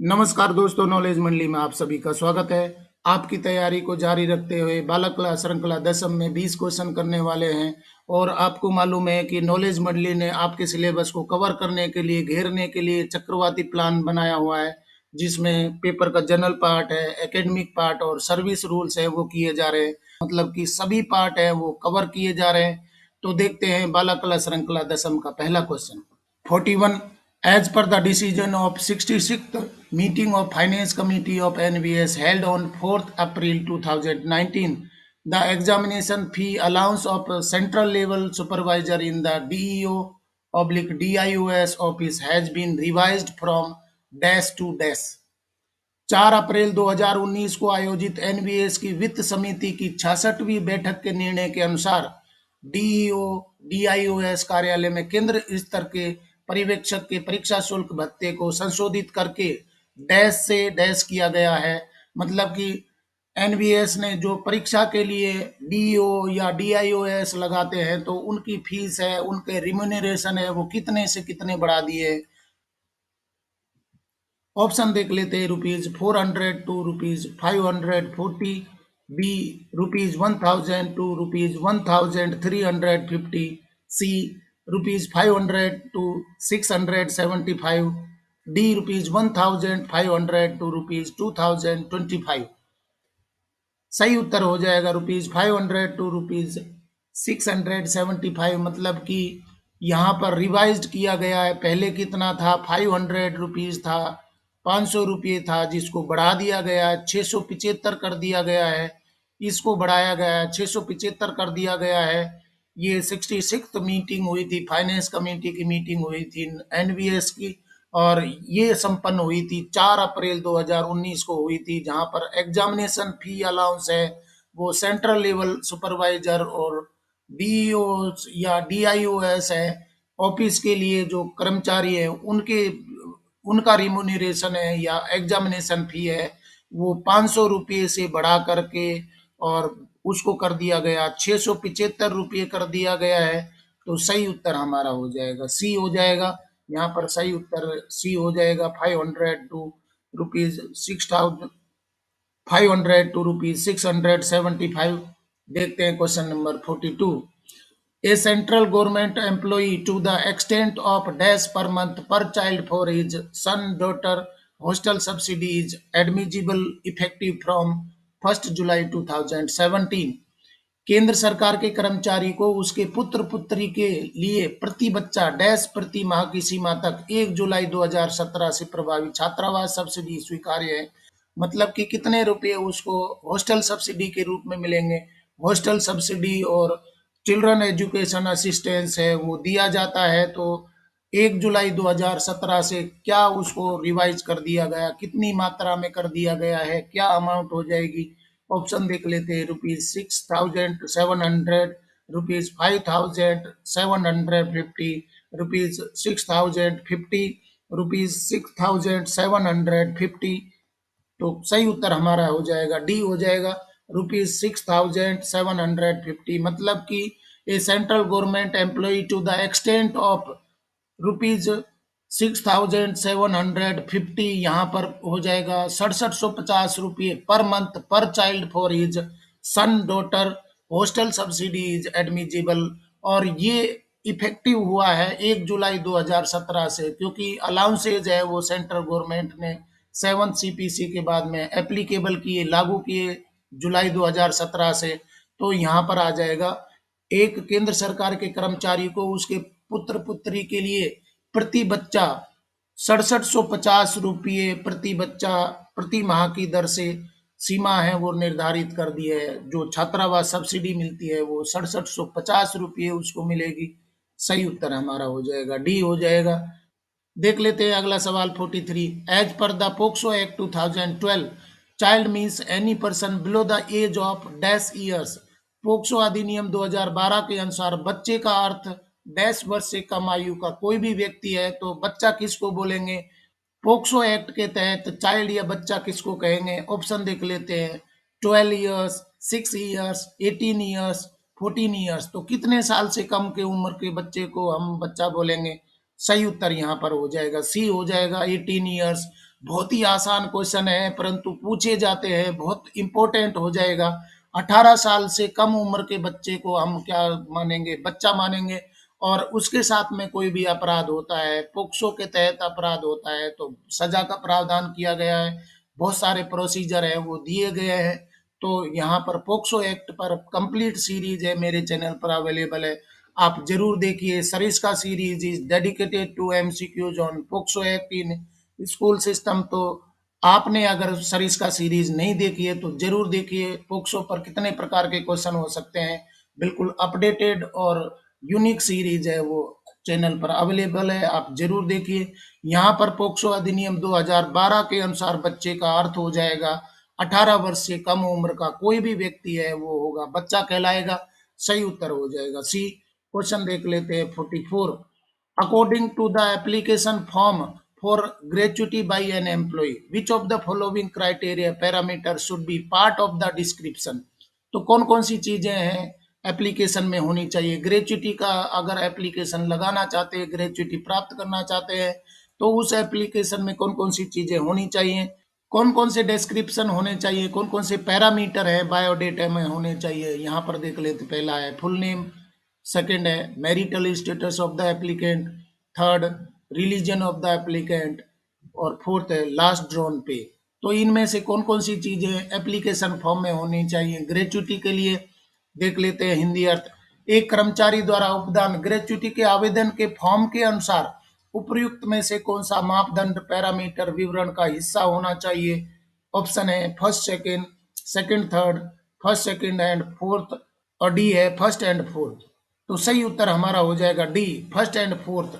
नमस्कार दोस्तों, नॉलेज मंडली में आप सभी का स्वागत है। आपकी तैयारी को जारी रखते हुए बालक कला श्रृंखला दसम में 20 क्वेश्चन करने वाले हैं। और आपको मालूम है कि नॉलेज मंडली ने आपके सिलेबस को कवर करने के लिए, घेरने के लिए चक्रवाती प्लान बनाया हुआ है, जिसमें पेपर का जनरल पार्ट है, एकेडमिक पार्ट और सर्विस रूल्स है वो किए जा रहे हैं। मतलब कि सभी पार्ट है वो कवर किए जा रहे हैं। तो देखते हैं बालक कला श्रृंखला दसम का पहला question. 41. As per the decision of 66th meeting of Finance Committee of NVS held on 4th April 2019, the examination fee allowance of central level supervisor in the DEO/DIOS office has been revised from dash to dash। 4 अप्रैल 2019 को आयोजित NBS की वित्त समिति की 66वीं बैठक के निर्णय के अनुसार डीईओ डीआईओएस कार्यालय में केंद्र स्तर के पर्यवेक्षक के परीक्षा शुल्क भत्ते को संशोधित करके डैश से डैश किया गया है। मतलब कि एनबीएस ने जो परीक्षा के लिए डीईओ या डीआईओएस लगाते हैं तो उनकी फीस है, उनके रिम्यूनरेशन है, वो कितने से कितने बढ़ा दिए। ऑप्शन देख लेते हैं। ₹400 to ₹540, B ₹1000 to ₹1350, C ₹500 to 675, D ₹1500 to ₹2025। सही उत्तर हो जाएगा ₹500 टू ₹675। मतलब कि यहाँ पर रिवाइज्ड किया गया है। पहले कितना था? ₹500 था, ₹500 था, जिसको बढ़ा दिया गया है, 675 कर दिया गया है। इसको बढ़ाया गया है, 675 कर दिया गया है। ये 66th मीटिंग हुई थी, फाइनेंस कमेटी की मीटिंग हुई थी एनवीएस की, और ये संपन्न हुई थी 4 अप्रैल 2019 को हुई थी, जहां पर एग्जामिनेशन फी अलाउंस है वो सेंट्रल लेवल सुपरवाइजर और डीईओ या डीआईओएस है, ऑफिस के लिए जो कर्मचारी है उनके उनका रिम्यूनरेशन है या एग्जामिनेशन फी है वो ₹500 से बढ़ा करके और उसको कर दिया गया ₹675 कर दिया गया है। तो सही उत्तर हमारा हो जाएगा सी हो जाएगा। यहाँ पर सही उत्तर सी हो जाएगा। 500 टू ₹6,000, 500 टू ₹675। देखते हैं question number 42। A central government employee to the extent of dash per month per child for his son daughter hostel subsidy is admissible effective from 1st July 2017। केंद्र सरकार के कर्मचारी को उसके पुत्र पुत्री के लिए प्रति बच्चा डैश प्रति माह की सीमा तक 1 जुलाई 2017 से प्रभावी छात्रावास सब्सिडी स्वीकार्य है। मतलब कि कितने रुपए उसको हॉस्टल सब्सिडी के रूप में मिलेंगे। हॉस्टल सब्सिडी और चिल्ड्रन एजुकेशन असिस्टेंस है वो दिया जाता है। तो 1 जुलाई 2017 से क्या उसको रिवाइज कर दिया गया, कितनी मात्रा में कर दिया गया है, क्या अमाउंट हो जाएगी। ऑप्शन देख लेते हैं। ₹6,700, ₹5,750, ₹6,050, ₹6,750। तो सही उत्तर हमारा हो जाएगा डी हो जाएगा, ₹6,750। मतलब कि a central government employee to the extent of ₹6,750, यहाँ पर हो जाएगा ₹6750 per month per child for his son daughter hostel subsidy is admissible. और ये इफेक्टिव हुआ है 1 जुलाई 2017 से, क्योंकि अलाउंसेज है वो सेंट्रल गवर्नमेंट ने 7 सीपीसी के बाद में एप्लीकेबल किए, लागू किए जुलाई 2017 से। तो यहाँ पर आ जाएगा एक केंद्र सरकार के कर्मचारी को उसके पुत्र पुत्री के लिए प्रति बच्चा ₹6750 प्रति बच्चा प्रति माह की दर से सीमा है वो निर्धारित कर दी है। जो छात्रावास सब्सिडी मिलती है वो ₹6750 उसको मिलेगी। सही उत्तर हमारा हो जाएगा डी हो जाएगा। देख लेते हैं अगला सवाल 43। As per the POCSO act 2012 child means any person below the age of dash years. POCSO अधिनियम 2012 के अनुसार बच्चे का अर्थ डैश वर्ष से कम आयु का कोई भी व्यक्ति है। तो बच्चा किसको बोलेंगे? पोक्सो एक्ट के तहत चाइल्ड या बच्चा किसको कहेंगे? ऑप्शन देख लेते हैं। 12 ईयर्स, 6 ईयर्स, 18 ईयर्स, 14 ईयर्स। तो कितने साल से कम के उम्र के बच्चे को हम बच्चा बोलेंगे? सही उत्तर यहाँ पर हो जाएगा सी हो जाएगा, 18 ईयर्स। बहुत ही आसान क्वेश्चन है परंतु पूछे जाते हैं, बहुत इंपॉर्टेंट हो जाएगा। 18 साल से कम उम्र के बच्चे को हम क्या मानेंगे, बच्चा मानेंगे। और उसके साथ में कोई भी अपराध होता है, पोक्सो के तहत अपराध होता है तो सजा का प्रावधान किया गया है, बहुत सारे प्रोसीजर है वो दिए गए हैं। तो यहाँ पर पोक्सो एक्ट पर कंप्लीट सीरीज है, मेरे चैनल पर अवेलेबल है, आप जरूर देखिए। Sariska series is dedicated to MCQs on POCSO act in school system. तो आपने अगर सरिस्का सीरीज नहीं देखी है तो जरूर देखिए। पोक्सो पर कितने प्रकार के क्वेश्चन हो सकते हैं, बिल्कुल अपडेटेड और यूनिक सीरीज है, वो चैनल पर अवेलेबल है, आप जरूर देखिए। यहाँ पर पोक्सो अधिनियम 2012 के अनुसार बच्चे का अर्थ हो जाएगा 18 वर्ष से कम उम्र का कोई भी व्यक्ति है वो होगा बच्चा कहलाएगा। सही उत्तर हो जाएगा सी। क्वेश्चन देख लेते हैं 44। According to the application form for gratuity by an employee, which of the following criteria parameter should be part of the description? तो कौन कौन सी चीजें हैं एप्लीकेशन में होनी चाहिए ग्रेचुटी का। अगर एप्लीकेशन लगाना चाहते हैं, ग्रेचुटी प्राप्त करना चाहते हैं, तो उस एप्लीकेशन में कौन कौन सी चीजें होनी चाहिए, कौन कौन से डिस्क्रिप्शन होने चाहिए, कौन कौन से पैरामीटर है बायोडेटा में होने चाहिए। यहाँ पर देख लेते, पहला है फुल नेम, सेकंड है marital status of the applicant, third religion of the applicant, और फोर्थ है लास्ट ड्रॉन पे। तो इनमें से कौन कौन सी चीजें एप्लीकेशन फॉर्म में होनी चाहिए ग्रेचुटी के लिए, देख लेते हैं हिंदी अर्थ। एक कर्मचारी द्वारा उपदान ग्रेचुटी के आवेदन के फॉर्म के अनुसार उपर्युक्त में से कौन सा मापदंड पैरामीटर विवरण का हिस्सा होना चाहिए। ऑप्शन है first second, second third, first second and fourth, और डी है फर्स्ट एंड फोर्थ। तो सही उत्तर हमारा हो जाएगा डी फर्स्ट एंड फोर्थ।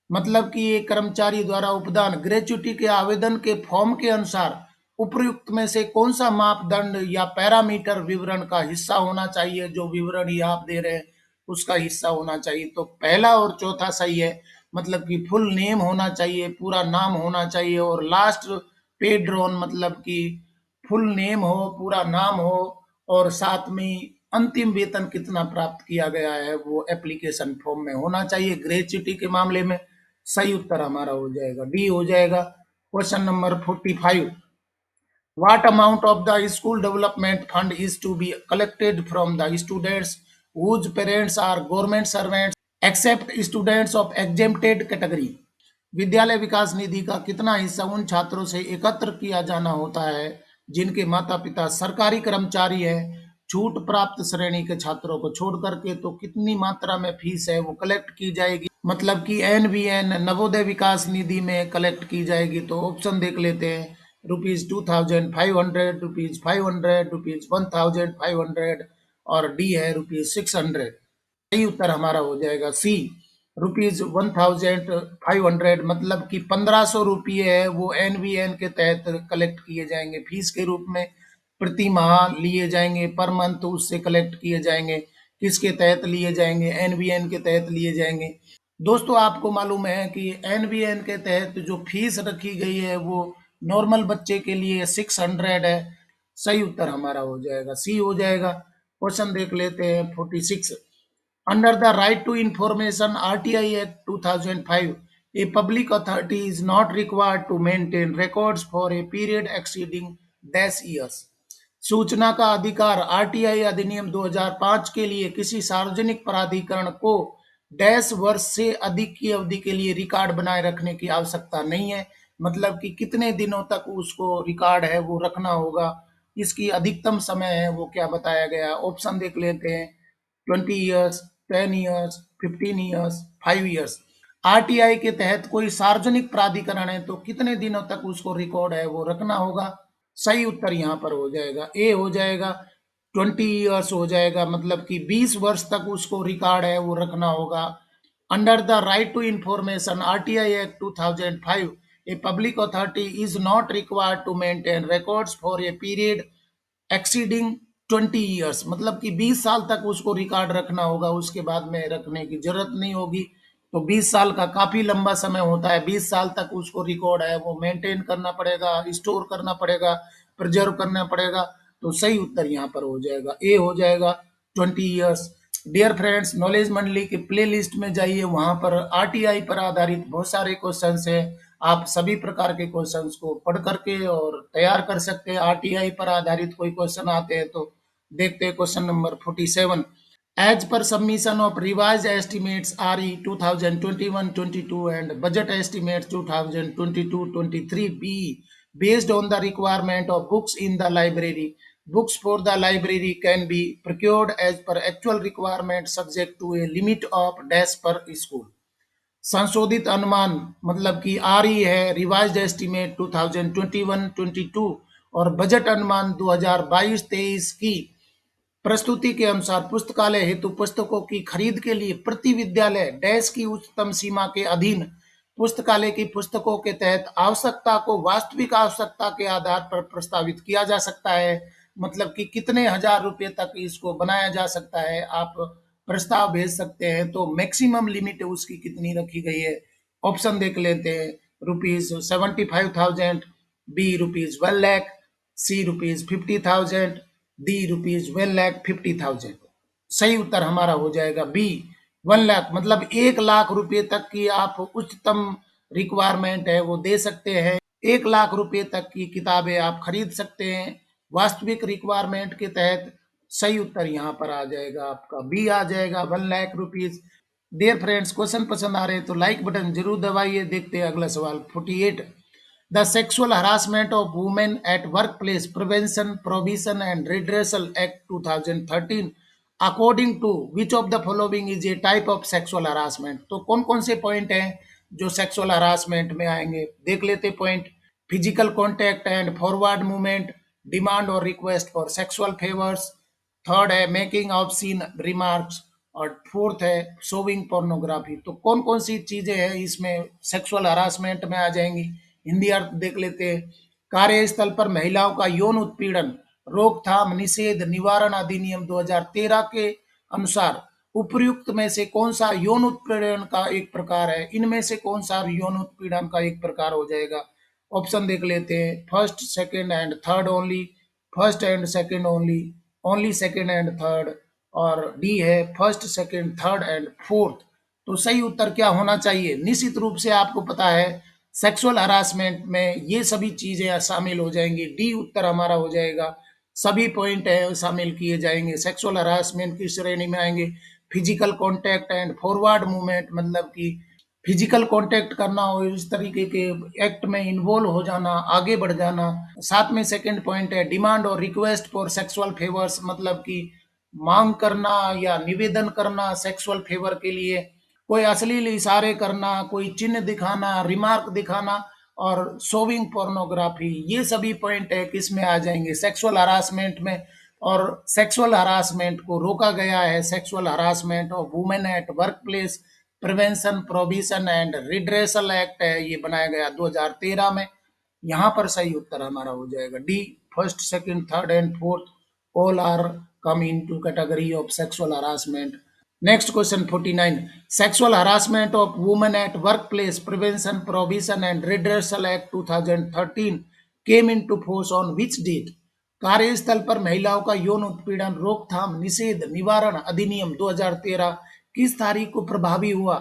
मतलब कि एक कर्मचारी द्वारा उपदान ग्रेचुटी के आवेदन के फॉर्म के अनुसार उपर्युक्त में से कौन सा मापदंड या पैरामीटर विवरण का हिस्सा होना चाहिए, जो विवरण ही आप दे रहे हैं उसका हिस्सा होना चाहिए। तो पहला और चौथा सही है, मतलब कि फुल नेम होना चाहिए, पूरा नाम होना चाहिए, और लास्ट पे ड्रॉन मतलब कि फुल नेम हो, पूरा नाम हो, और साथ में अंतिम वेतन कितना प्राप्त किया गया है वो एप्लीकेशन फॉर्म में होना चाहिए ग्रेच्युटी के मामले में। सही उत्तर हमारा हो जाएगा डी हो जाएगा। Question number 45। What amount of the school development fund is to be collected from the students whose parents are government servants except students of exempted category? विद्यालय विकास निधि का कितना हिस्सा उन छात्रों से एकत्र किया जाना होता है जिनके माता पिता सरकारी कर्मचारी हैं, छूट प्राप्त श्रेणी के छात्रों को छोड़ करके। तो कितनी मात्रा में फीस है वो कलेक्ट की जाएगी, मतलब कि एनवीएन नवोदय विकास निधि में कलेक्ट की जाएगी। तो ऑप्शन देख लेते हैं, ₹2500, ₹500, ₹1500, और डी है ₹600। सही उत्तर हमारा हो जाएगा सी ₹1500, मतलब कि 1500 रुपये है वो एनवीएन के तहत कलेक्ट किए जाएंगे फीस के रूप में, प्रति माह लिए जाएंगे, पर मंथ उससे कलेक्ट किए जाएंगे। किसके तहत लिए जाएंगे, एनवीएन के तहत लिए जाएंगे। दोस्तों आपको मालूम है कि एनवीएन के तहत जो फीस रखी गई है वो नॉर्मल बच्चे के लिए 600 है। सही उत्तर हमारा हो जाएगा सी हो जाएगा। क्वेश्चन देख लेते हैं 46। Under the Right to Information RTI Act 2005, a public authority is not required to maintain records for a period exceeding dash years. सूचना का अधिकार आरटीआई अधिनियम 2005 के लिए किसी सार्वजनिक प्राधिकरण को डैश वर्ष से अधिक की अवधि के लिए रिकॉर्ड बनाए रखने की आवश्यकता नहीं है। मतलब कि कितने दिनों तक उसको रिकॉर्ड है वो रखना होगा, इसकी अधिकतम समय है वो क्या बताया गया। ऑप्शन देख लेते हैं, 20 years, 10 years, 15 years, 5 years. RTI के तहत कोई सार्वजनिक प्राधिकरण है तो कितने दिनों तक उसको रिकॉर्ड है वो रखना होगा। सही उत्तर यहाँ पर हो जाएगा ए हो जाएगा, 20 ईयर्स हो जाएगा, मतलब कि 20 वर्ष तक उसको रिकॉर्ड है वो रखना होगा। Under the right to information RTI act 2005, a public authority is not required to maintain records for a period exceeding 20 years, मतलब कि 20 साल तक उसको रिकॉर्ड रखना होगा, उसके बाद में रखने की जरूरत नहीं होगी। तो 20 साल का काफी लंबा समय होता है, 20 साल तक उसको रिकॉर्ड है वो मेंटेन करना पड़ेगा, स्टोर करना पड़ेगा, प्रिजर्व करना पड़ेगा। तो सही उत्तर यहाँ पर हो जाएगा ए हो जाएगा, 20 ईयर्स। डियर फ्रेंड्स, नॉलेज मंडली के प्ले लिस्ट में जाइए, वहां पर आरटीआई पर आधारित बहुत सारे क्वेश्चन है, आप सभी प्रकार के क्वेश्चंस को पढ़ करके और तैयार कर सकते हैं। आरटीआई पर आधारित कोई क्वेश्चन आते हैं तो देखते हैं question number 47। As per submission of revised estimates RE 2021-22 and budget estimates 2022-23 B, based on the requirement of books in the library, books for the library can be procured as per actual requirement subject to a limit of dash per school। संशोधित अनुमान मतलब कि आरई है revised estimate 2021-22 और budget अनुमान 2022-23 की प्रस्तुति के अनुसार पुस्तकालय हेतु पुस्तकों की खरीद के लिए प्रति विद्यालय डैश की उच्चतम सीमा के अधीन पुस्तकालय की पुस्तकों के तहत आवश्यकता को वास्तविक आवश्यकता के आधार पर प्रस्तावित किया जा सकता है। मतलब कि कितने हजार रुपए तक इसको बनाया जा सकता है, आप प्रस्ताव भेज सकते हैं। तो मैक्सिमम लिमिट उसकी कितनी रखी गई है, ऑप्शन देख लेते हैं। ₹75,000, बी ₹1,00,000, सी ₹50,000, डी ₹1,50,000। सही उत्तर हमारा हो जाएगा बी 1,00,000। मतलब 1,00,000 रुपए तक की आप उच्चतम रिक्वायरमेंट है वो दे सकते हैं। 1,00,000 रुपए तक की किताबें आप खरीद सकते हैं वास्तविक रिक्वायरमेंट के तहत। सही उत्तर यहाँ पर आ जाएगा आपका बी आ जाएगा 1,00,000 रुपीज। डियर फ्रेंड्स, क्वेश्चन पसंद आ रहे हैं तो लाइक बटन जरूर दबाइए। देखते हैं अगला सवाल 48। The Sexual Harassment of Women at Workplace Prevention, Prohibition and Redressal Act 2013 according to which of the following is a type of sexual harassment। तो कौन कौन से पॉइंट हैं जो सेक्सुअल हरासमेंट में आएंगे, देख लेते point. Physical contact and forward movement, demand और request for sexual favours, third है मेकिंग ऑफ सीन रिमार्क्स, और फोर्थ है शोविंग पोर्नोग्राफी। तो कौन कौन सी चीजें हैं इसमें सेक्सुअल हरासमेंट में आ जाएंगी, हिंदी अर्थ देख लेते हैं। कार्यस्थल पर महिलाओं का यौन उत्पीड़न रोकथाम निषेध निवारण अधिनियम 2013 के अनुसार उपर्युक्त में से कौन सा यौन उत्पीड़न का एक प्रकार है, इनमें से कौन सा यौन उत्पीड़न का एक प्रकार हो जाएगा। ऑप्शन देख लेते हैं। First, second and third only, first and second only, only second and third, और डी है first second third and fourth. तो सही उत्तर क्या होना चाहिए, निश्चित रूप से आपको पता है सेक्सुअल हरासमेंट में ये सभी चीजें शामिल हो जाएंगी। डी उत्तर हमारा हो जाएगा। सभी पॉइंट है शामिल किए जाएंगे, सेक्सुअल हरासमेंट की श्रेणी में आएंगे। Physical contact and forward movement मतलब कि फिजिकल कांटेक्ट करना और इस तरीके के एक्ट में इन्वॉल्व हो जाना, आगे बढ़ जाना। साथ में सेकंड पॉइंट है डिमांड और रिक्वेस्ट फॉर सेक्सुअल फेवर्स मतलब कि मांग करना या निवेदन करना सेक्सुअल फेवर के लिए, कोई अश्लील इशारे करना, कोई चिन्ह दिखाना, रिमार्क दिखाना, और शोविंग पोर्नोग्राफी। ये सभी पॉइंट है किस में आ जाएंगे, सेक्सुअल हरासमेंट में। और सेक्सुअल हरासमेंट को रोका गया है, sexual harassment of women at work place prevention prohibition and redressal act है, ये बनाया गया 2013 में। यहाँ पर सही उत्तर हमारा हो जाएगा D, first second third and fourth all are come into category of sexual harassment. Next question 49. Sexual Harassment of Women at Workplace Prevention, Prohibition and Redressal Act 2013 came into force on which date? कार्यस्थल पर महिलाओं का यौन उत्पीड़न रोकथाम निषेध निवारण अधिनियम 2013 किस तारीख को प्रभावी हुआ।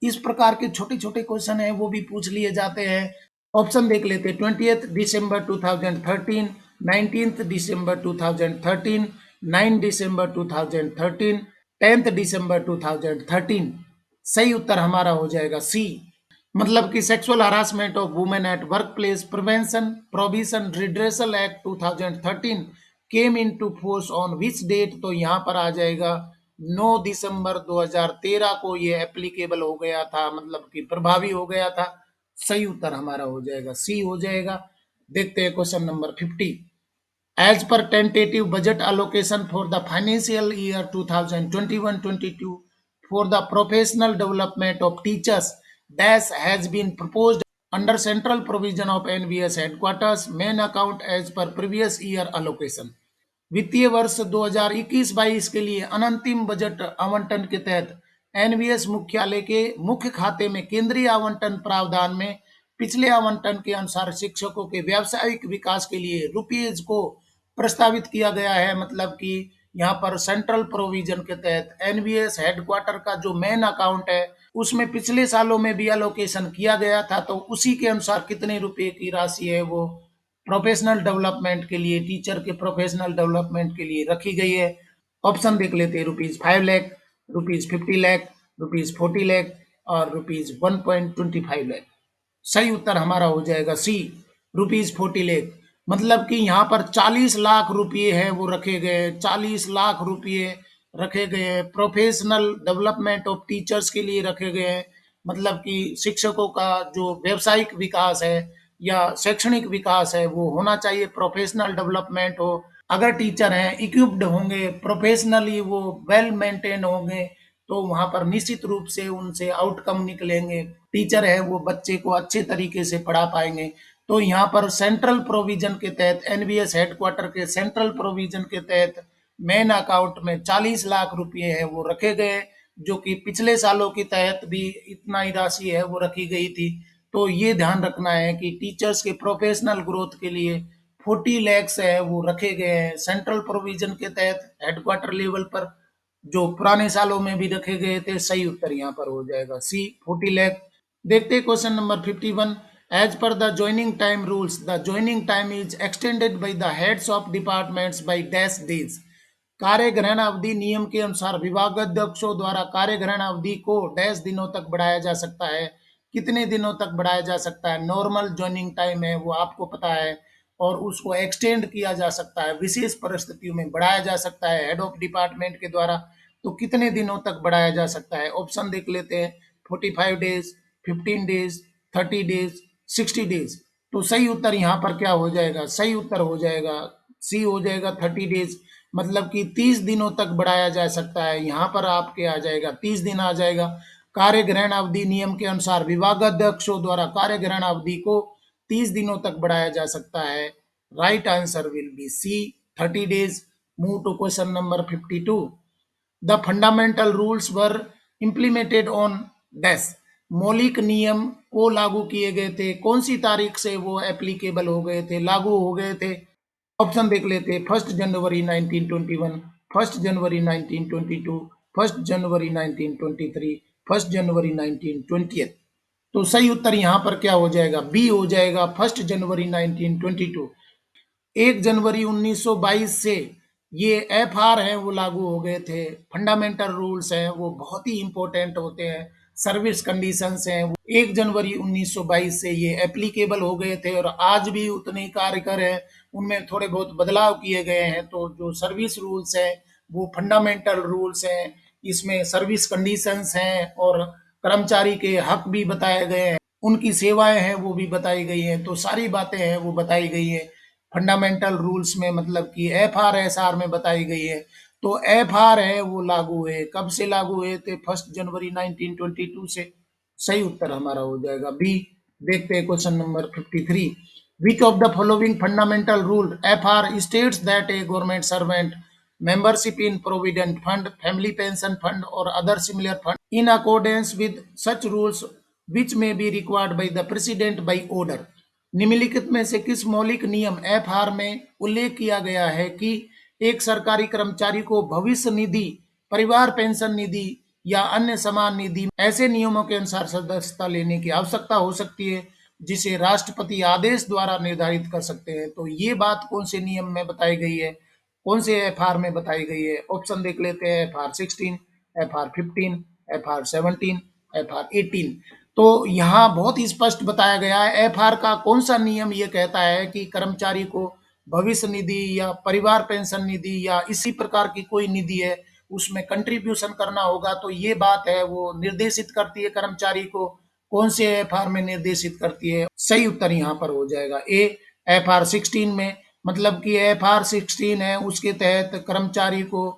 इस प्रकार के छोटे छोटे क्वेश्चन हैं वो भी पूछ लिए जाते हैं। ऑप्शन देख लेते हैं। 20th December 2013, 19th December 2013, 9 December 2013, 10th December 2013। सही उत्तर हमारा हो जाएगा सी। मतलब कि sexual harassment of women at work place prevention prohibition redressal act 2013 came into force on which date. तो यहाँ पर आ जाएगा 9 दिसंबर 2013 को ये एप्लीकेबल हो गया था, मतलब कि प्रभावी हो गया था। सही उत्तर हमारा हो जाएगा सी हो जाएगा। देखते हैं question number 50। As per tentative budget allocation for the financial year 2021-22 for the professional development of teachers, dash has been proposed under central provision of NVS headquarters main account as per previous year allocation। वित्तीय वर्ष 2021-22 के लिए अनंतिम budget आवंटन के तहत NVS मुख्यालय के मुख्य खाते में केंद्रीय आवंटन प्रावधान में पिछले आवंटन के अनुसार शिक्षकों के व्यावसायिक विकास के लिए रुपीज को प्रस्तावित किया गया है। मतलब कि यहाँ पर सेंट्रल प्रोविजन के तहत एनवीएस हेडक्वार्टर का जो मेन अकाउंट है उसमें पिछले सालों में भी अलोकेशन किया गया था, तो उसी के अनुसार कितने रुपए की राशि है वो प्रोफेशनल डेवलपमेंट के लिए, टीचर के प्रोफेशनल डेवलपमेंट के लिए रखी गई है। ऑप्शन देख लेते हैं, ₹5 लाख, ₹50 लाख, ₹40 लाख और ₹1.25 लाख। सही उत्तर हमारा हो जाएगा सी, ₹40 लाख। मतलब कि यहाँ पर 40 लाख रुपये है वो रखे गए, 40 लाख रुपये रखे गए हैं, प्रोफेशनल डेवलपमेंट ऑफ टीचर्स के लिए रखे गए हैं। मतलब कि शिक्षकों का जो व्यावसायिक विकास है या शैक्षणिक विकास है वो होना चाहिए, प्रोफेशनल डेवलपमेंट हो। अगर टीचर हैं इक्विप्ड होंगे, प्रोफेशनली वो वेल मेंटेन होंगे, तो वहां पर निश्चित रूप से उनसे आउटकम निकलेंगे। टीचर है वो बच्चे को अच्छे तरीके से पढ़ा पाएंगे। तो यहाँ पर सेंट्रल प्रोविजन के तहत, एनबीएस हेडक्वार्टर के सेंट्रल प्रोविजन के तहत मेन अकाउंट में 40 लाख रुपये है वो रखे गए, जो कि पिछले सालों के तहत भी इतना ही राशि है वो रखी गई थी। तो ये ध्यान रखना है कि टीचर्स के प्रोफेशनल ग्रोथ के लिए 40 लैक्स है वो रखे गए हैं सेंट्रल प्रोविजन के तहत हेडक्वार्टर लेवल पर, जो पुराने सालों में भी रखे गए थे। सही उत्तर यहाँ पर हो जाएगा सी, 40 लाख। देखते हैं question number 51। As per the joining time rules, the joining time is extended by the heads of departments by dash days. कार्य ग्रहण अवधि नियम के अनुसार विभागाध्यक्षों द्वारा कार्य ग्रहण अवधि को डैश दिनों तक बढ़ाया जा सकता है। कितने दिनों तक बढ़ाया जा सकता है? नॉर्मल ज्वाइनिंग टाइम है वो आपको पता है, और उसको एक्सटेंड किया जा सकता है, विशेष परिस्थितियों में बढ़ाया जा सकता है हेड ऑफ डिपार्टमेंट के द्वारा। तो कितने दिनों तक बढ़ाया जा सकता है? ऑप्शन देख लेते हैं, 45 डेज, 15 डेज, 30 डेज, 60 डेज। तो सही उत्तर यहाँ पर क्या हो जाएगा? सही उत्तर हो जाएगा सी, हो जाएगा 30 डेज। मतलब कि 30 दिनों तक बढ़ाया जा सकता है। यहाँ पर आपके आ जाएगा 30 दिन आ जाएगा। कार्य ग्रहण अवधि नियम के अनुसार विभागाध्यक्षों द्वारा कार्य ग्रहण अवधि को 30 दिनों तक बढ़ाया जा सकता है। Right answer will be C, 30 days. Move to question number 52। The fundamental rules were implemented on dash. मौलिक नियम को लागू किए गए थे, कौन सी तारीख से वो एप्लीकेबल हो गए थे, लागू हो गए थे? ऑप्शन देख लेते हैं, 1 जनवरी 1921, 1 जनवरी 1922, 1 जनवरी 1923, 1 जनवरी 1920। तो सही उत्तर यहाँ पर क्या हो जाएगा? बी हो जाएगा, 1 जनवरी 1922। 1 जनवरी 1922 से ये एफआर है वो लागू हो गए थे। फंडामेंटल रूल्स हैं वो बहुत ही इंपॉर्टेंट होते हैं, सर्विस कंडीशंस हैं, 1 जनवरी 1922 से ये एप्लीकेबल हो गए थे और आज भी उतने ही कार्यकर हैं। उनमें थोड़े बहुत बदलाव किए गए हैं। तो जो सर्विस रूल्स हैं वो फंडामेंटल रूल्स हैं, इसमें सर्विस कंडीशंस हैं और कर्मचारी के हक भी बताए गए हैं, उनकी सेवाएं हैं वो भी बताई गई हैं। तो सारी बातें हैं वो बताई गई है फंडामेंटल रूल्स में, मतलब कि एफआरएसआर में बताई गई है। तो एफआर है वो लागू हुए, कब से लागू हुए थे? 1 जनवरी 1922 से। सही उत्तर हमारा हो जाएगा बी। देखते हैं question number 53। Which of the following fundamental rule FR states that A government servant membership in provident fund, family pension fund or other similar fund in accordance with such rules which may be required by the president by order। निम्नलिखित में से किस मौलिक नियम FR में उल्लेख किया गया है कि एक सरकारी कर्मचारी को भविष्य निधि, परिवार पेंशन निधि या अन्य समान निधि ऐसे नियमों के अनुसार सदस्यता लेने की आवश्यकता हो सकती है जिसे राष्ट्रपति आदेश द्वारा निर्धारित कर सकते हैं। तो ये बात कौन से नियम में बताई गई है, कौन से एफआर में बताई गई है? ऑप्शन देख लेते हैं, FR 16, FR 15, FR 17, FR 18। तो यहाँ बहुत ही स्पष्ट बताया गया है एफआर का कौन सा नियम ये कहता है कि कर्मचारी को भविष्य निधि या परिवार पेंशन निधि या इसी प्रकार की कोई निधि है उसमें कंट्रीब्यूशन करना होगा। तो ये बात है वो निर्देशित करती है कर्मचारी को, कौन से एफआर में निर्देशित करती है? सही उत्तर यहाँ पर हो जाएगा ए, FR 16 में। मतलब कि FR 16 है उसके तहत कर्मचारी को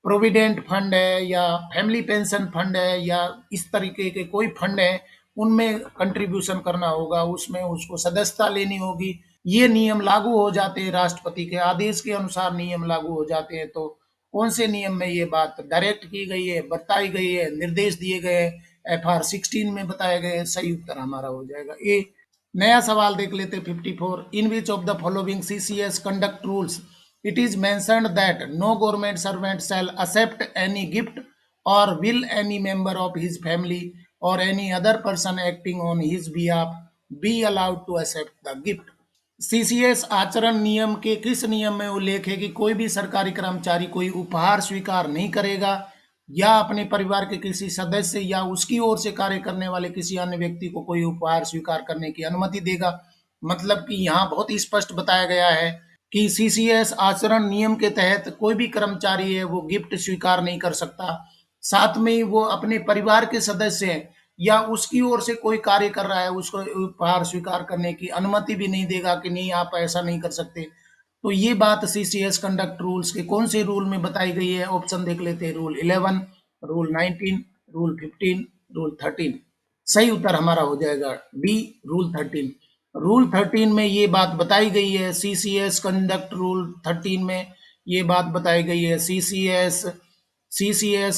प्रोविडेंट फंड है या फैमिली पेंशन फंड है या इस तरीके के कोई फंड है उनमें कंट्रीब्यूशन करना होगा, उसमें उसको सदस्यता लेनी होगी। ये नियम लागू हो जाते हैं, राष्ट्रपति के आदेश के अनुसार नियम लागू हो जाते हैं। तो कौन से नियम में ये बात डायरेक्ट की गई है, बताई गई है, निर्देश दिए गए? FR 16 में बताए गए। सही उत्तर हमारा हो जाएगा ए। नया सवाल देख लेते 54। In which of the following CCS conduct rules it is mentioned that no government servant shall accept any gift or will any member of his family or any other person acting on his behalf be allowed to accept the gift. CCS आचरण नियम के किस नियम में उल्लेख है कि कोई भी सरकारी कर्मचारी कोई उपहार स्वीकार नहीं करेगा या अपने परिवार के किसी सदस्य या उसकी ओर से कार्य करने वाले किसी अन्य व्यक्ति को कोई उपहार स्वीकार करने की अनुमति देगा। मतलब कि यहाँ बहुत ही स्पष्ट बताया गया है कि सीसीएस आचरण नियम के तहत कोई भी कर्मचारी है वो गिफ्ट स्वीकार नहीं कर सकता। साथ में ही वो अपने परिवार के सदस्य हैं या उसकी ओर से कोई कार्य कर रहा है उसको उपहार स्वीकार करने की अनुमति भी नहीं देगा कि नहीं आप ऐसा नहीं कर सकते। तो ये बात सीसीएस कंडक्ट रूल्स के कौन से रूल में बताई गई है? ऑप्शन देख लेते हैं, रूल 11, रूल 19, रूल 15, रूल 13। सही उत्तर हमारा हो जाएगा डी, रूल 13। रूल 13 में ये बात बताई गई है, सीसीएस कंडक्ट रूल 13 में ये बात बताई गई है, सीसीएस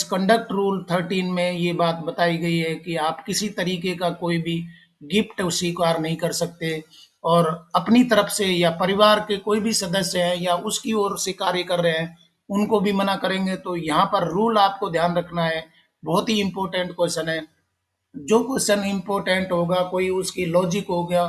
कंडक्ट रूल 13 में ये बात बताई गई है कि आप किसी तरीके का कोई भी गिफ्ट स्वीकार नहीं कर सकते और अपनी तरफ से या परिवार के कोई भी सदस्य है या उसकी ओर से कार्य कर रहे हैं उनको भी मना करेंगे। तो यहाँ पर रूल आपको ध्यान रखना है, बहुत ही इंपॉर्टेंट क्वेश्चन है। जो क्वेश्चन इंपॉर्टेंट होगा, कोई उसकी लॉजिक हो गया,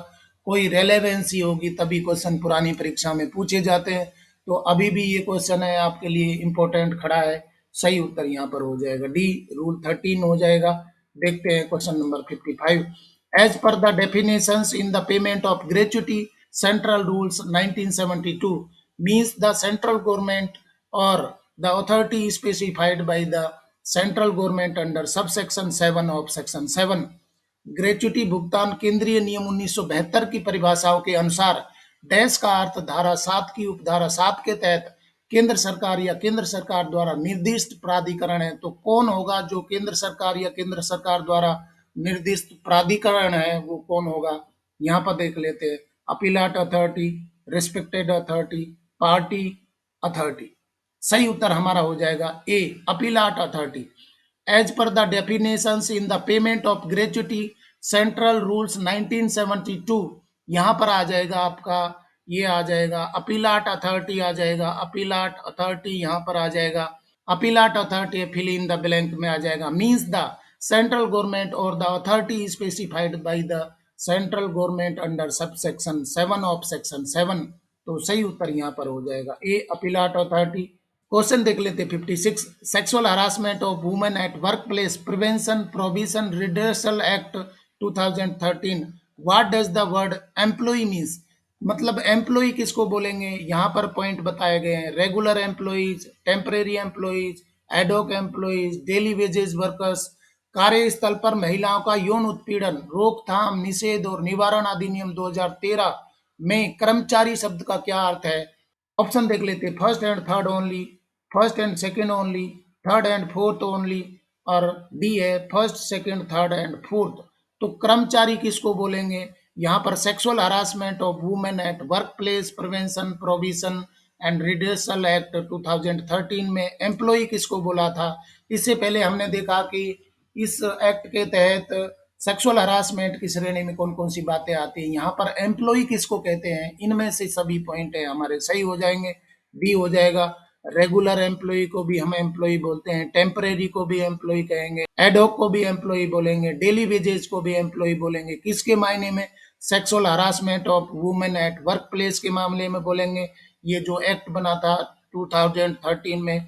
कोई रेलेवेंसी होगी, तभी क्वेश्चन पुरानी परीक्षा में पूछे जाते हैं। तो अभी भी ये क्वेश्चन है आपके लिए इंपॉर्टेंट खड़ा है। सही उत्तर यहाँ पर हो जाएगा डी, रूल 13 हो जाएगा। देखते हैं question number 55। As per the definitions in the payment of gratuity central rules 1972 means the central government or the authority specified by the central government under subsection 7 of section 7। Gratuity भुगतान केंद्रीय नियम 1972 की परिभाषाओं के अनुसार डैश का अर्थ धारा 7 की उपधारा 7 के तहत केंद्र सरकार या केंद्र सरकार द्वारा निर्दिष्ट प्राधिकरण है। तो कौन होगा जो केंद्र सरकार या केंद्र सरकार द्वारा निर्दिष्ट प्राधिकरण है, वो कौन होगा? यहाँ पर देख लेते हैं, appellate authority, respected authority, party authority. सही उत्तर हमारा हो जाएगा A, appellate authority. As per the definitions in the payment of gratuity central rules 1972, यहाँ पर आ जाएगा आपका, ये आ जाएगा अपीलाट अथॉरिटी आ जाएगा, अपीलाट अथॉरिटी यहाँ पर आ जाएगा। Appellate authority fill in the blank में आ जाएगा, means the central government or the authority specified by the central government under sub section 7 of section 7। तो सही उत्तर यहाँ पर हो जाएगा ए, अपीलाट अथॉरिटी। क्वेश्चन देख लेते 56। Sexual harassment of women at work place prevention provision redressal act 2013, what does the word employ means? मतलब employ किसको बोलेंगे? यहाँ पर पॉइंट बताए गए हैं, regular employees, temporary employees, ad hoc employees, daily wages workers. कार्यस्थल पर महिलाओं का यौन उत्पीड़न रोकथाम निषेध और निवारण अधिनियम 2013 में कर्मचारी शब्द का क्या अर्थ है? ऑप्शन देख लेते हैं, first and third only, first and second only, third and fourth only, और डी है first second third and fourth. तो कर्मचारी किसको बोलेंगे? यहाँ पर sexual harassment of women at work place prevention provision and redressal act 2013 में एम्प्लॉय किसको बोला था? इससे पहले हमने देखा कि इस एक्ट के तहत सेक्सुअल हरासमेंट की श्रेणी में कौन कौन सी बातें आती हैं। यहाँ पर एम्प्लॉय किसको कहते हैं? इनमें से सभी पॉइंट है हमारे सही हो जाएंगे, डी हो जाएगा। रेगुलर एम्प्लॉय को भी हम एम्प्लॉय बोलते हैं, टेम्परेरी को भी एम्प्लॉय कहेंगे, एडॉक को भी एम्प्लॉय बोलेंगे, डेली वेजेज को भी एम्प्लॉय बोलेंगे। किसके मायने में? Sexual harassment of women at work place के मामले में बोलेंगे। ये जो एक्ट बना था 2013 में,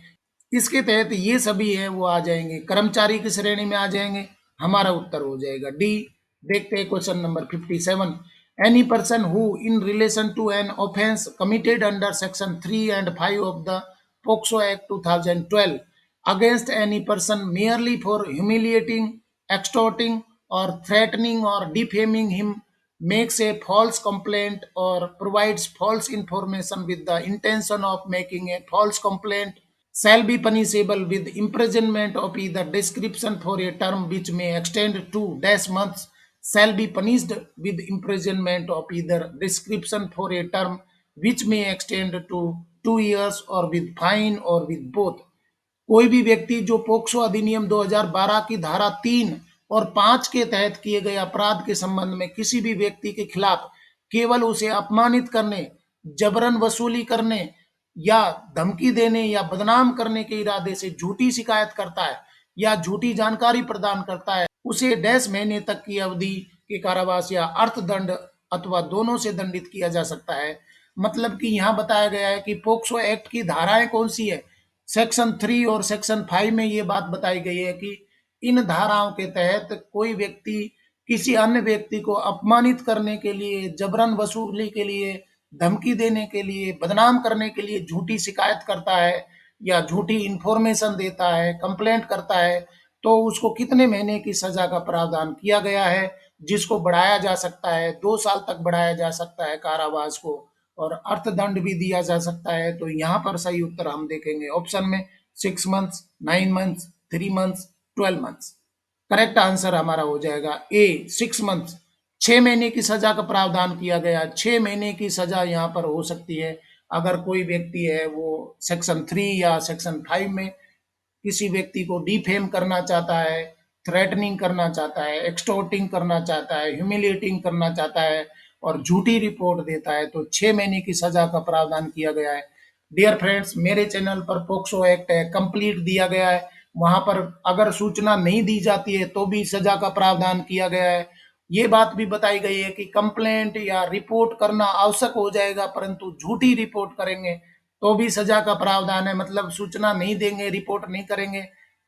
इसके तहत ये सभी है वो आ जाएंगे, कर्मचारी की श्रेणी में आ जाएंगे। हमारा उत्तर हो जाएगा डी। देखते हैं question number 57। Any person who in relation to an offence committed under section 3 and 5 of the POCSO act 2012 against any person merely for humiliating, extorting, or threatening or defaming him makes a false complaint or provides false information with the intention of making a false complaint shall be punishable with imprisonment of either description for a term which may extend to dash months, shall be punished with imprisonment of either description for a term which may extend to 2 years or with fine or with both। कोई भी व्यक्ति जो POCSO अधिनियम 2012 की धारा 3 और 5 के तहत किए गए अपराध के संबंध में किसी भी व्यक्ति के खिलाफ केवल उसे अपमानित करने, जबरन वसूली करने या धमकी देने या बदनाम करने के इरादे से झूठी शिकायत करता है या झूठी जानकारी प्रदान करता है उसे डैश महीने तक की अवधि के कारावास या अर्थदंड अथवा दोनों से दंडित किया जा सकता है। मतलब कि यहाँ बताया गया है कि पोक्सो एक्ट की धाराएं कौन सी है। सेक्शन 3 और सेक्शन 5 में ये बात बताई गई है कि इन धाराओं के तहत कोई व्यक्ति किसी अन्य व्यक्ति को अपमानित करने के लिए, जबरन वसूली के लिए, धमकी देने के लिए, बदनाम करने के लिए झूठी शिकायत करता है या झूठी इंफॉर्मेशन देता है, कंप्लेंट करता है, तो उसको कितने महीने की सजा का प्रावधान किया गया है, जिसको बढ़ाया जा सकता है, 2 साल तक बढ़ाया जा सकता है कारावास को, और अर्थदंड भी दिया जा सकता है। तो यहाँ पर सही उत्तर हम देखेंगे ऑप्शन में 6 months, 9 months, 3 months, 12 months. Correct answer हमारा हो जाएगा ए 6 मंथ। 6 महीने की सजा का प्रावधान किया गया। 6 महीने की सजा यहाँ पर हो सकती है अगर कोई व्यक्ति है वो सेक्शन 3 या सेक्शन 5 में किसी व्यक्ति को डिफेम करना चाहता है, थ्रेटनिंग करना चाहता है, एक्सटोर्टिंग करना चाहता है, ह्यूमिलेटिंग करना चाहता है और झूठी रिपोर्ट देता है, तो 6 महीने की सजा का प्रावधान किया गया है। डियर फ्रेंड्स, मेरे चैनल पर पोक्सो एक्ट है, कंप्लीट दिया गया है। वहां पर अगर सूचना नहीं दी जाती है तो भी सजा का प्रावधान किया गया है। ये बात भी बताई गई है कि कंप्लेंट या रिपोर्ट करना आवश्यक हो जाएगा, परंतु झूठी रिपोर्ट करेंगे तो भी सजा का प्रावधान है। मतलब सूचना नहीं देंगे, रिपोर्ट नहीं करेंगे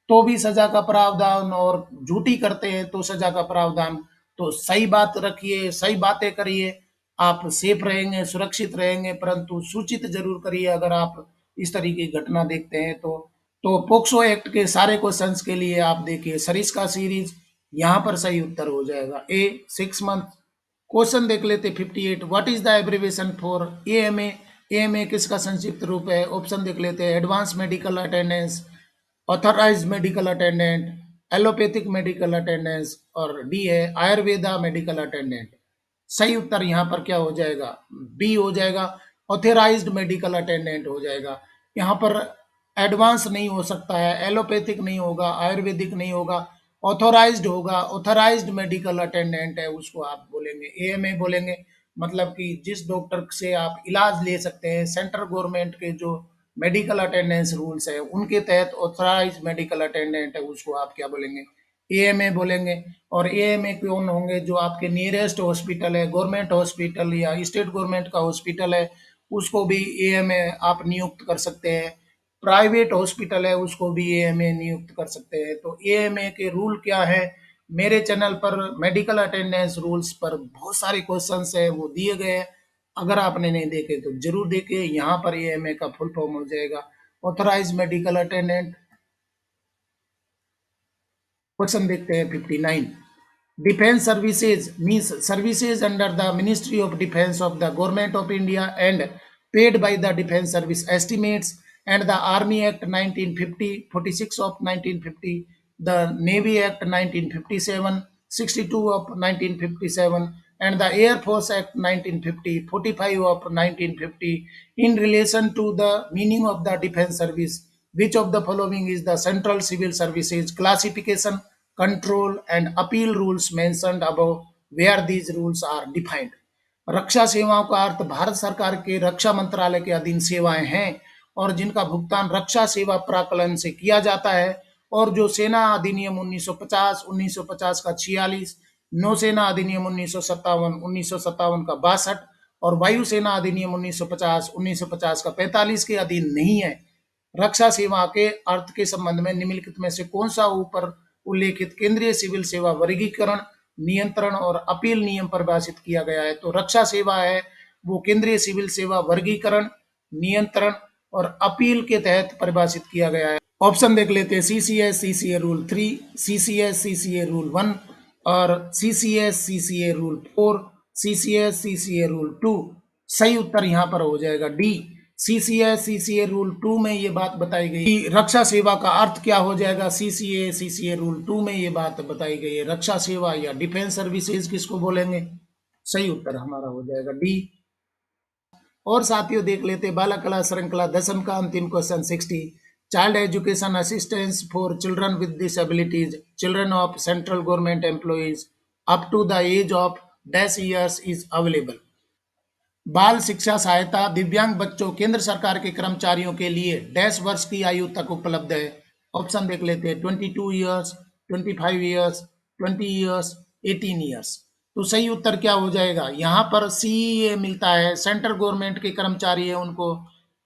तो भी सजा का प्रावधान, और झूठी करते हैं तो सजा का प्रावधान। तो सही बात रखिए, सही बातें करिए, आप सेफ रहेंगे, सुरक्षित रहेंगे, परंतु सूचित जरूर करिए अगर आप इस तरीके की घटना देखते हैं तो पोक्सो एक्ट के सारे क्वेश्चंस के लिए आप देखिए सरिस्का सीरीज, यहाँ पर सही उत्तर हो जाएगा ए 6 मंथ। क्वेश्चन देख लेते 58, what is the abbreviation for AMA. AMA किसका संक्षिप्त रूप है। ऑप्शन देख लेते हैं, advance medical attendance, authorised medical attendant, allopathic medical attendance, और डी है आयुर्वेदा मेडिकल अटेंडेंट। सही उत्तर यहाँ पर क्या हो जाएगा, बी हो जाएगा, ऑथराइज्ड मेडिकल अटेंडेंट हो जाएगा। यहाँ पर एडवांस नहीं हो सकता है, एलोपैथिक नहीं होगा, आयुर्वेदिक नहीं होगा, ऑथोराइज्ड होगा। ऑथोराइज्ड मेडिकल अटेंडेंट है उसको आप बोलेंगे, एएमए बोलेंगे। मतलब कि जिस डॉक्टर से आप इलाज ले सकते हैं, सेंट्रल गवर्नमेंट के जो मेडिकल अटेंडेंस रूल्स है उनके तहत ऑथराइज मेडिकल अटेंडेंट है उसको आप क्या बोलेंगे, एएमए बोलेंगे। और एएमए कौन होंगे, जो आपके नियरेस्ट हॉस्पिटल है, गवर्नमेंट हॉस्पिटल या स्टेट गवर्नमेंट का हॉस्पिटल है, उसको भी एएमए आप नियुक्त कर सकते हैं। प्राइवेट हॉस्पिटल है उसको भी एएमए नियुक्त कर सकते हैं। तो एएमए के रूल क्या है, मेरे चैनल पर मेडिकल अटेंडेंस रूल्स पर बहुत सारे क्वेश्चंस है वो दिए गए हैं। अगर आपने नहीं देखे तो जरूर देखिए। यहाँ पर एएमए का फुल फॉर्म हो जाएगा ऑथराइज मेडिकल अटेंडेंट। क्वेश्चन देखते हैं 59, defence services means services under the ministry of defence of the government of India and paid by the defence service estimates and the army act 1950 46 of 1950, the navy act 1957 62 of 1957 and the Air Force Act 1950 45 of 1950 in relation to the meaning of the defense service, which of the following is the central civil services classification, control and appeal rules mentioned above, where these rules are defined। रक्षा सेवाओं का अर्थ भारत सरकार के रक्षा मंत्रालय के अधीन सेवाएं हैं और जिनका भुगतान रक्षा सेवा प्राकलन से किया जाता है। और जो सेना अधिनियम 1950 1950 का 46, नौसेना अधिनियम 1957 का 62 और वायुसेना अधिनियम 1950 का 45 के अधीन नहीं है। रक्षा सेवा के अर्थ के संबंध में निम्नलिखित में से कौन सा ऊपर उल्लेखित केंद्रीय सिविल सेवा वर्गीकरण, नियंत्रण और अपील नियम परिभाषित किया गया है। तो रक्षा सेवा है वो केंद्रीय सिविल सेवा वर्गीकरण, नियंत्रण और अपील के तहत परिभाषित किया गया है। ऑप्शन देख लेते हैं, CCS CCA rule 3, CCS CCA rule 1 और CCS CCA rule 4, CCS CCA rule 2। सही उत्तर यहाँ पर हो जाएगा डी, सीसीए सीसीए रूल 2 में ये बात बताई गई कि रक्षा सेवा का अर्थ क्या हो जाएगा। सीसीए सीसीए रूल 2 में ये बात बताई गई है, रक्षा सेवा या डिफेंस सर्विसेज किसको बोलेंगे। सही उत्तर हमारा हो जाएगा डी। और साथियों देख लेते बालक कला श्रृंखला 10वीं का अंतिम question 60, child education assistance for children with disabilities, children of central government employees up to the age of dash years is available. बाल शिक्षा सहायता दिव्यांग बच्चों केंद्र सरकार के कर्मचारियों के लिए डैश वर्ष की आयु तक उपलब्ध है। ऑप्शन देख लेते हैं, 22 ईयर्स, 25 ईयर्स, 20 ईयर्स, 18 ईयर्स। तो सही उत्तर क्या हो जाएगा? यहाँ पर सीईए मिलता है, सेंट्रल गवर्नमेंट के कर्मचारी है उनको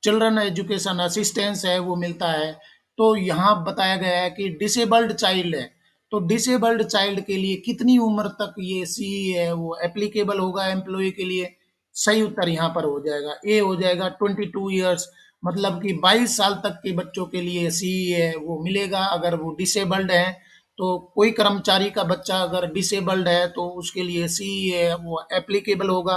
चिल्ड्रन एजुकेशन असिस्टेंस है वो मिलता है। तो यहाँ बताया गया है कि डिसेबल्ड चाइल्ड है, तो डिसेबल्ड चाइल्ड के लिए कितनी उम्र तक ये सीईए है वो एप्लीकेबल होगा एम्प्लॉय के लिए? सही उत्तर यहाँ पर हो जाएगा, ए हो जाएगा 22 ईयर्स। मतलब कि 22 साल तक के बच्चों के लिए सीईए है वो मिलेगा अगर वो डिसेबल्ड है। तो कोई कर्मचारी का बच्चा अगर डिसेबल्ड है तो उसके लिए सीईए वो एप्लीकेबल होगा,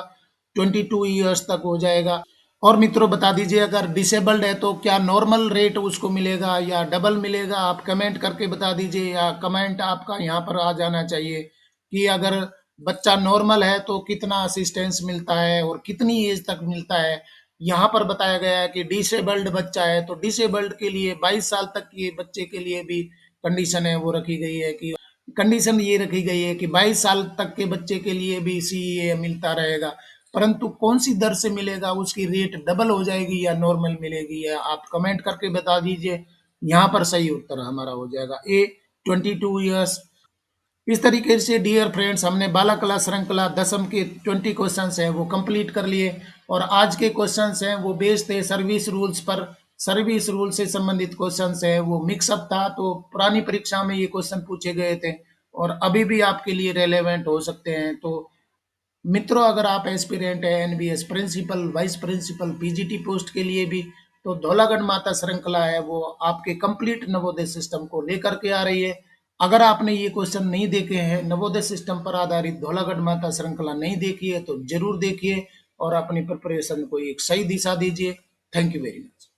22 ईयर्स तक हो जाएगा। और मित्रों बता दीजिए अगर डिसेबल्ड है तो क्या नॉर्मल रेट उसको मिलेगा या डबल मिलेगा? आप कमेंट करके बता दीजिए, या कमेंट आपका यहाँ पर आ जाना चाहिए कि अगर बच्चा नॉर्मल है तो कितना असिस्टेंस मिलता है और कितनी एज तक मिलता है। यहाँ पर बताया गया है कि डिसेबल्ड बच्चा है तो डिसेबल्ड के लिए 22 साल तक के बच्चे के लिए भी कंडीशन है वो रखी गई है कि कंडीशन ये रखी गई है कि 22 साल तक के बच्चे के लिए भी सीए मिलता रहेगा। परंतु कौन सी दर से मिलेगा, उसकी रेट डबल हो जाएगी या नॉर्मल मिलेगी, या आप कमेंट करके बता दीजिए। यहाँ पर सही उत्तर हमारा हो जाएगा ए, 22 ईयर्स। इस तरीके से डियर फ्रेंड्स हमने बाला कला श्रृंखला दसम के 20 क्वेश्चंस हैं वो कंप्लीट कर लिए। और आज के क्वेश्चंस हैं वो बेस्ड थे सर्विस रूल्स पर। सर्विस रूल से संबंधित क्वेश्चंस है वो मिक्सअप था, तो पुरानी परीक्षा में ये क्वेश्चन पूछे गए थे और अभी भी आपके लिए रेलेवेंट हो सकते हैं। तो मित्रों अगर आप एस्पिरेंट है NBS principal, vice principal, PGT post के लिए भी, तो धौलागढ़ माता श्रृंखला है वो आपके कंप्लीट नवोदय सिस्टम को लेकर के आ रही है। अगर आपने ये क्वेश्चन नहीं देखे हैं, नवोदय सिस्टम पर आधारित धौलागढ़ माता श्रृंखला नहीं देखी है तो जरूर देखिए और अपनी प्रिपरेशन को एक सही दिशा दीजिए। Thank you very much.